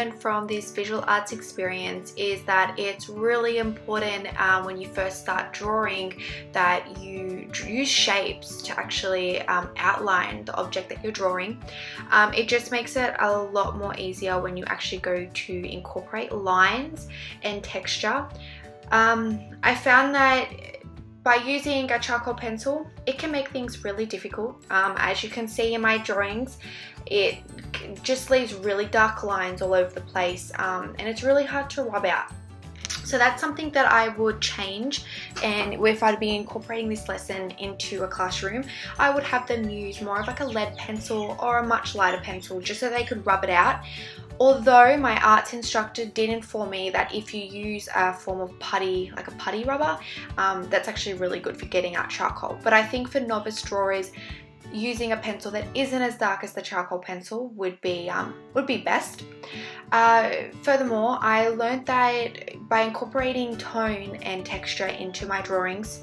learned from this visual arts experience is that it's really important when you first start drawing that you use shapes to actually outline the object that you're drawing. It just makes it a lot more easier when you actually go to incorporate lines and texture. I found that by using a charcoal pencil, it can make things really difficult. As you can see in my drawings, it just leaves really dark lines all over the place, and it's really hard to rub out. So that's something that I would change, and if I'd be incorporating this lesson into a classroom, I would have them use more of like a lead pencil or a much lighter pencil just so they could rub it out. Although my arts instructor did inform me that if you use a form of putty, like a putty rubber, that's actually really good for getting out charcoal. But I think for novice drawers, using a pencil that isn't as dark as the charcoal pencil would be best. Furthermore, I learned that by incorporating tone and texture into my drawings,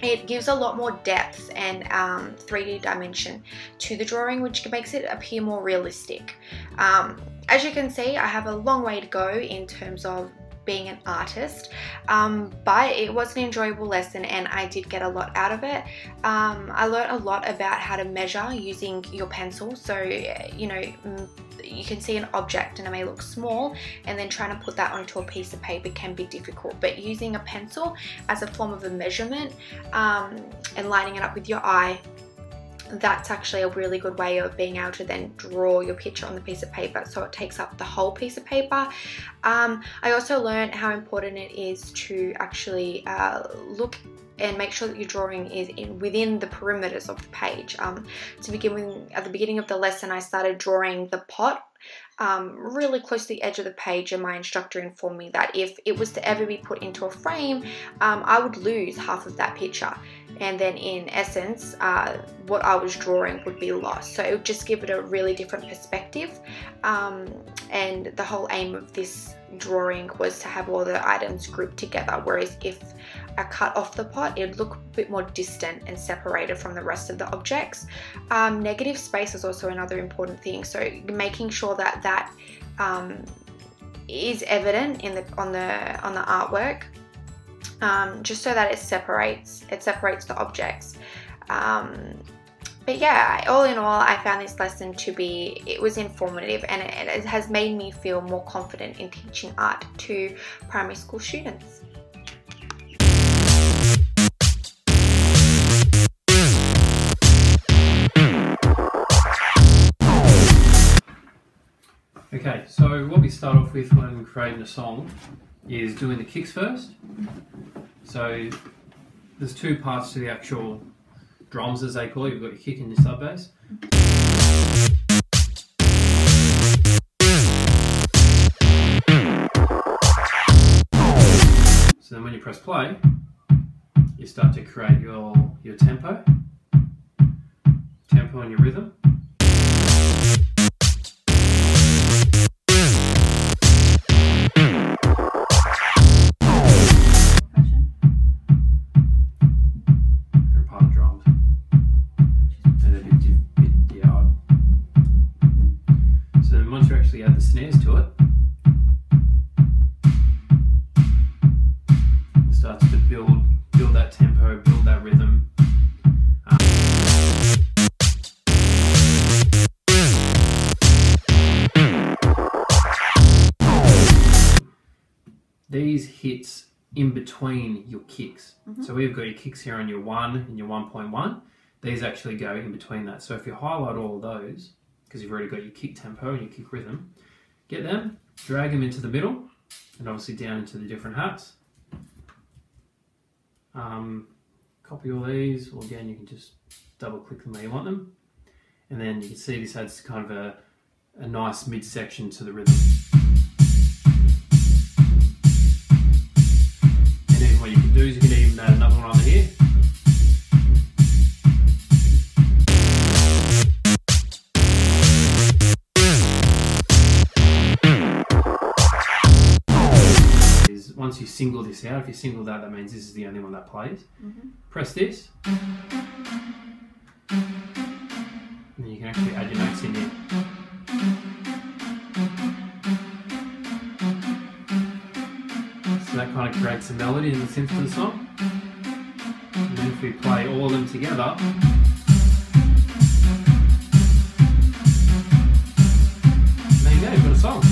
it gives a lot more depth and 3D dimension to the drawing, which makes it appear more realistic. As you can see, I have a long way to go in terms of being an artist, but it was an enjoyable lesson and I did get a lot out of it. I learned a lot about how to measure using your pencil. So, you know, you can see an object and it may look small, and then trying to put that onto a piece of paper can be difficult, but using a pencil as a form of a measurement and lining it up with your eye, that's actually a really good way of being able to then draw your picture on the piece of paper, so it takes up the whole piece of paper. I also learned how important it is to actually look and make sure that your drawing is within the perimeters of the page. To begin with, at the beginning of the lesson, I started drawing the pot really close to the edge of the page, and my instructor informed me that if it was to ever be put into a frame, I would lose half of that picture, and then in essence what I was drawing would be lost. So it would just give it a really different perspective, and the whole aim of this drawing was to have all the items grouped together, whereas if I cut off the pot, it would look a bit more distant and separated from the rest of the objects. Negative space is also another important thing, so making sure that that is evident in on the artwork, just so that it separates the objects. But yeah, all in all, I found this lesson to be, it was informative, and it has made me feel more confident in teaching art to primary school students. Okay, so what we start off with when creating a song is doing the kicks first. So there's two parts to the actual drums, as they call it. You've got your kick and your sub bass. So then when you press play, you start to create your tempo and your rhythm. Add the snares to it, it starts to build that tempo, build that rhythm. These hits in between your kicks. So we've got your kicks here on your 1 and your 1.1. These actually go in between that. So if you highlight all of those, because you've already got your kick tempo and your kick rhythm, get them, drag them into the middle, and obviously down into the different hats. Copy all these, or again you can just double click them where you want them, and then you can see this adds kind of a nice midsection to the rhythm. And then what you can do is you can even add another one over here. Once you single this out, if you single that means this is the only one that plays. Press this, and then you can actually add your notes in here. kind of creates a melody in the synth for the song. And then if we play all of them together, there you go, you've got a song.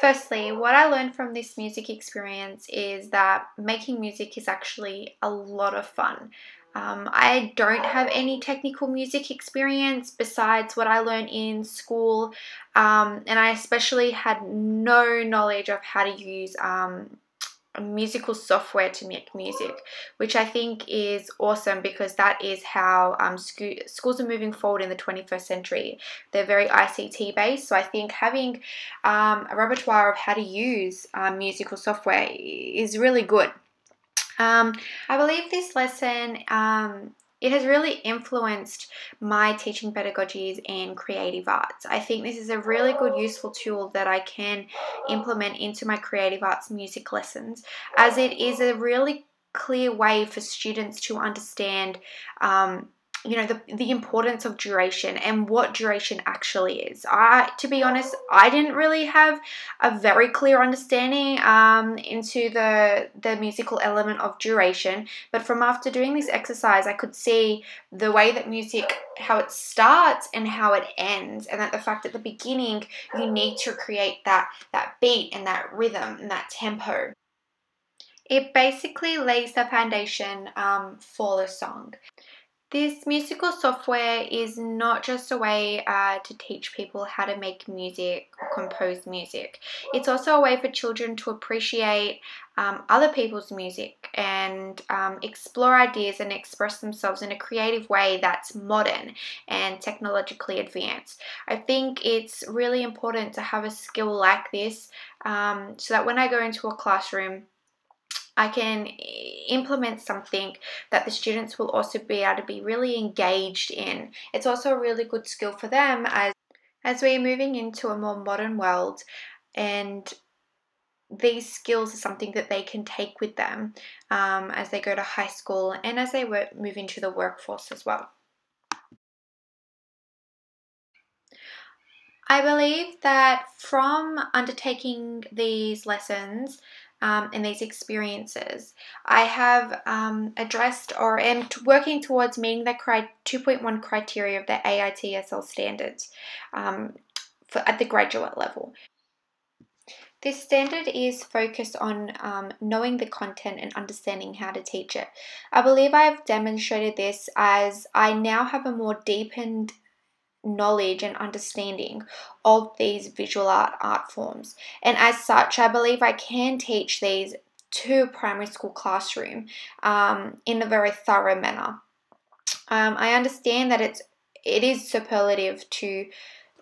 Firstly, what I learned from this music experience is that making music is actually a lot of fun. I don't have any technical music experience besides what I learned in school, and I especially had no knowledge of how to use musical software to make music, which I think is awesome because that is how schools are moving forward in the 21st century. They're very ICT based, so I think having a repertoire of how to use musical software is really good. I believe this lesson it has really influenced my teaching pedagogies and creative arts. I think this is a really good, useful tool that I can implement into my creative arts music lessons, as it is a really clear way for students to understand the importance of duration and what duration actually is. To be honest, I didn't really have a very clear understanding into the musical element of duration, but from after doing this exercise, I could see the way that music, how it starts and how it ends, and that the fact at the beginning you need to create that beat and that rhythm and that tempo. It basically lays the foundation for the song. This musical software is not just a way to teach people how to make music or compose music. It's also a way for children to appreciate other people's music and explore ideas and express themselves in a creative way that's modern and technologically advanced. I think it's really important to have a skill like this so that when I go into a classroom, I can implement something that the students will also be able to be really engaged in. It's also a really good skill for them as we're moving into a more modern world, and these skills are something that they can take with them as they go to high school and as they move into the workforce as well. I believe that from undertaking these lessons and these experiences, I have addressed or am working towards meeting the 2.1 criteria of the AITSL Standards at the graduate level. This standard is focused on knowing the content and understanding how to teach it. I believe I have demonstrated this as I now have a more deepened knowledge and understanding of these visual art forms, and as such I believe I can teach these to a primary school classroom in a very thorough manner. I understand that it is superlative to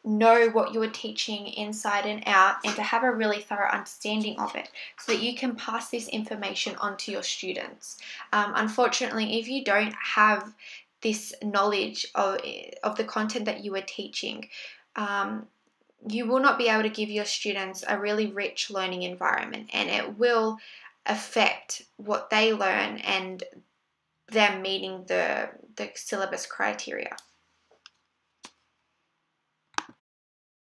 know what you are teaching inside and out and to have a really thorough understanding of it so that you can pass this information on to your students. Unfortunately, if you don't have this knowledge of the content that you are teaching, you will not be able to give your students a really rich learning environment, and it will affect what they learn and them meeting the syllabus criteria.